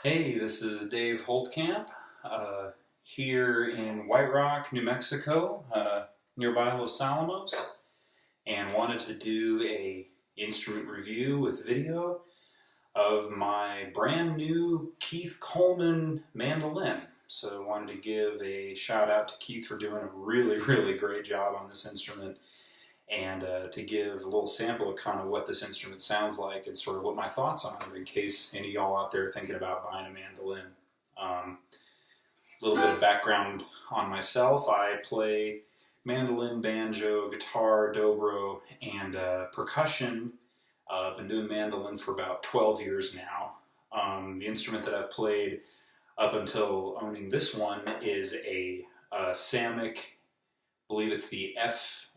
Hey, this is Dave Holtkamp here in White Rock, New Mexico, nearby Los Alamos, and wanted to do a instrument review with video of my brand new Keith Coleman mandolin. So I wanted to give a shout out to Keith for doing a really great job on this instrument, and to give a little sample of kind of what this instrument sounds like and sort of what my thoughts on it in case any of y'all out there are thinking about buying a mandolin. A little bit of background on myself. I play mandolin, banjo, guitar, dobro, and percussion. I've been doing mandolin for about 12 years now. The instrument that I've played up until owning this one is a Samick. I believe it's the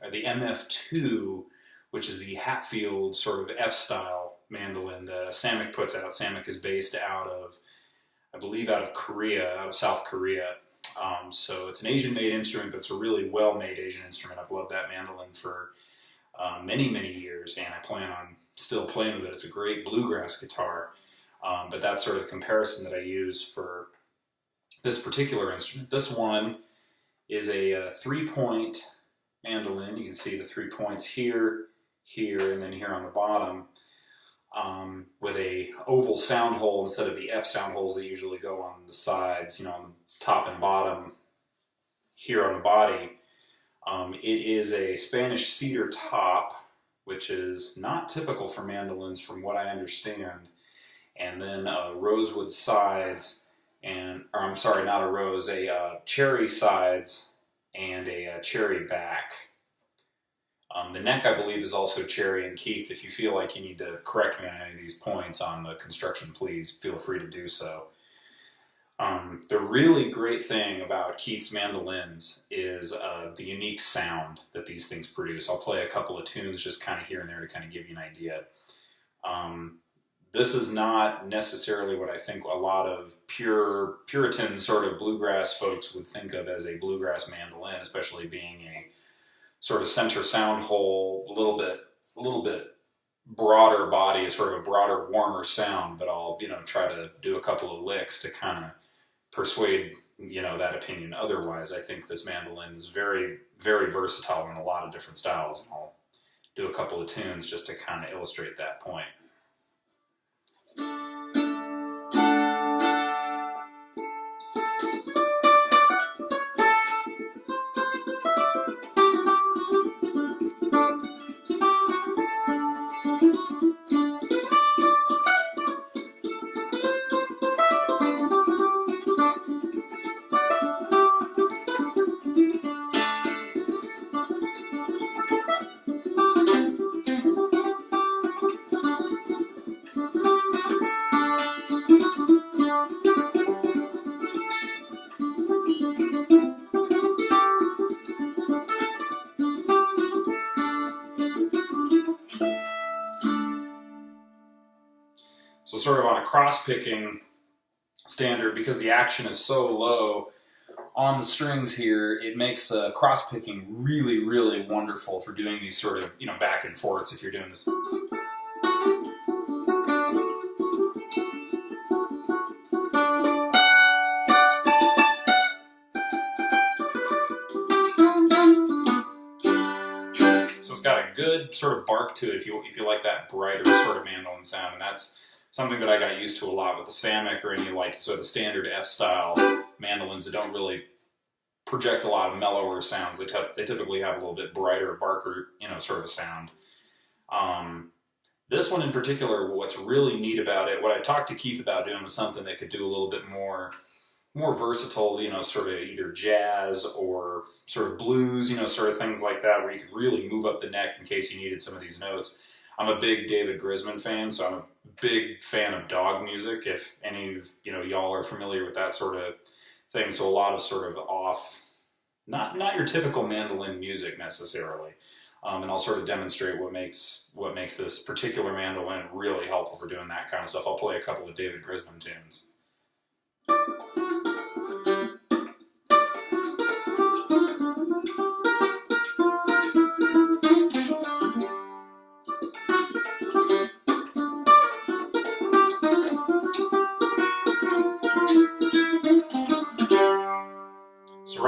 MF2, which is the Hatfield sort of F-style mandolin the Samick puts out. Samick is based out of, I believe, out of Korea, out of South Korea. So it's an Asian-made instrument, but it's a really well-made Asian instrument. I've loved that mandolin for many years, and I plan on still playing with it. It's a great bluegrass guitar, but that's sort of the comparison that I use for this particular instrument. This one is a three-point mandolin. You can see the 3 points here, here, and then here on the bottom, with a oval sound hole instead of the F sound holes that usually go on the sides, you know, on the top and bottom here on the body. It is a Spanish cedar top, which is not typical for mandolins from what I understand, and then rosewood sides, or I'm sorry, not a rose, a cherry sides and a cherry back. The neck, I believe, is also cherry, and Keith, if you feel like you need to correct me on any of these points on the construction, please feel free to do so. The really great thing about Keith's mandolins is the unique sound that these things produce. I'll play a couple of tunes just kind of here and there to kind of give you an idea. This is not necessarily what I think a lot of Puritan sort of bluegrass folks would think of as a bluegrass mandolin, especially being a sort of center sound hole, a little bit broader body, a sort of a broader, warmer sound. But I'll try to do a couple of licks to kind of persuade that opinion. Otherwise, I think this mandolin is very versatile in a lot of different styles, and I'll do a couple of tunes just to kind of illustrate that point. So sort of on a cross-picking standard, because the action is so low on the strings here, it makes cross-picking really wonderful for doing these sort of, back and forths if you're doing this. So it's got a good sort of bark to it if you like that brighter sort of mandolin sound, and that's something that I got used to a lot with the Samick or any sort of the standard F-style mandolins that don't really project a lot of mellower sounds. They typically have a little bit brighter, barker, sort of a sound. This one in particular, what's really neat about it, what I talked to Keith about doing was something that could do a little bit more versatile, sort of either jazz or sort of blues, sort of things like that, where you could really move up the neck in case you needed some of these notes. I'm a big David Grisman fan, so I'm a big fan of dog music, if any of y'all are familiar with that sort of thing. So a lot of sort of off, not your typical mandolin music necessarily. And I'll sort of demonstrate what makes this particular mandolin really helpful for doing that kind of stuff. I'll play a couple of David Grisman tunes.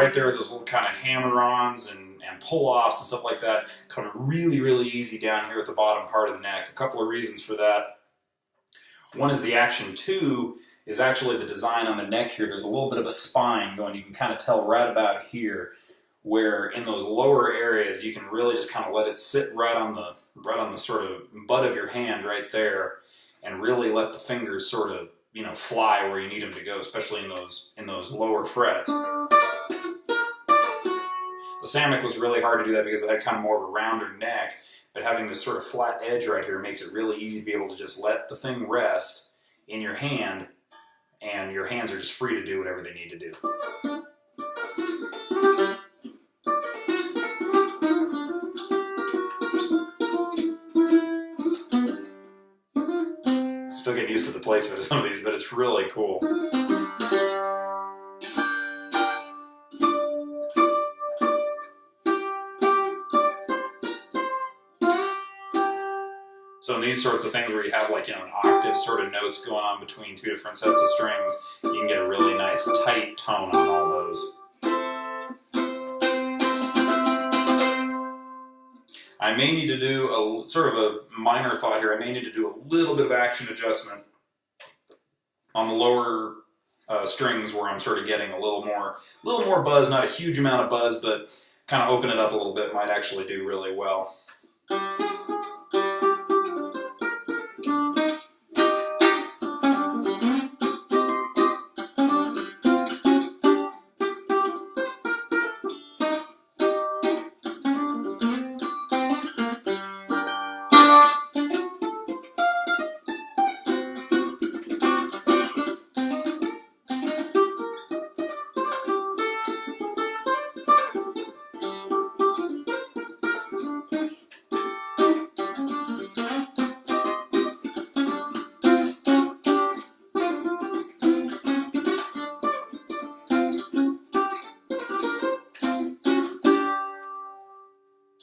right there, those little kind of hammer-ons and pull-offs and stuff like that, come really, really easy down here at the bottom part of the neck. A couple of reasons for that. One is the action. Two is actually the design on the neck here. There's a little bit of a spine going. You can kind of tell right about here, where in those lower areas you can really just kind of let it sit right on the sort of butt of your hand right there, and really let the fingers sort of, you know, fly where you need them to go, especially in those lower frets. The Samick was really hard to do that because it had kind of more of a rounder neck, but having this sort of flat edge right here makes it really easy to be able to just let the thing rest in your hand, and your hands are just free to do whatever they need to do. Still getting used to the placement of some of these, but it's really cool. So in these sorts of things where you have, like, you know, an octave sort of notes going on between two different sets of strings, you can get a really nice tight tone on all those. I may need to do a sort of a minor thought here. I may need to do a little bit of action adjustment on the lower strings where I'm sort of getting a little more buzz, not a huge amount of buzz, but kind of open it up a little bit might actually do really well.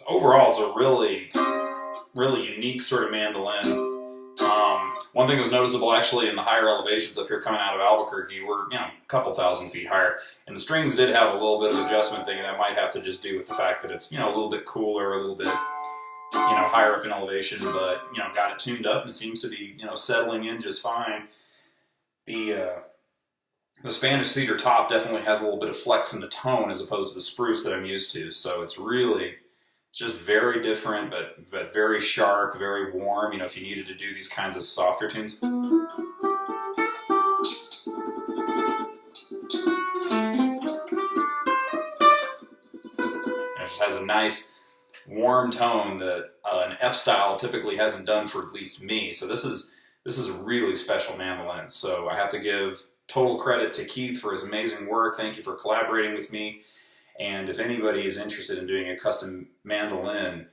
Overall, it's a really unique sort of mandolin. One thing that was noticeable actually in the higher elevations up here coming out of Albuquerque, we're, you know, a couple thousand feet higher, and the strings did have a little bit of adjustment thing, and that might have to just do with the fact that it's, you know, a little bit cooler, a little bit, you know, higher up in elevation, but, you know, got it tuned up and it seems to be, you know, settling in just fine. The Spanish cedar top definitely has a little bit of flex in the tone as opposed to the spruce that I'm used to, so it's just very different, but very sharp, very warm, you know, if you needed to do these kinds of softer tunes. It just has a nice, warm tone that an F style typically hasn't done for at least me. So this is a really special mandolin. So I have to give total credit to Keith for his amazing work. Thank you for collaborating with me. And if anybody is interested in doing a custom mandolin,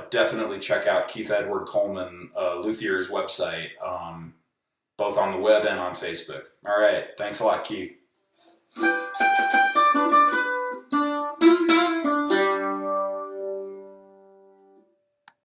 definitely check out Keith Coleman Luthier's website, both on the web and on Facebook. All right, thanks a lot, Keith.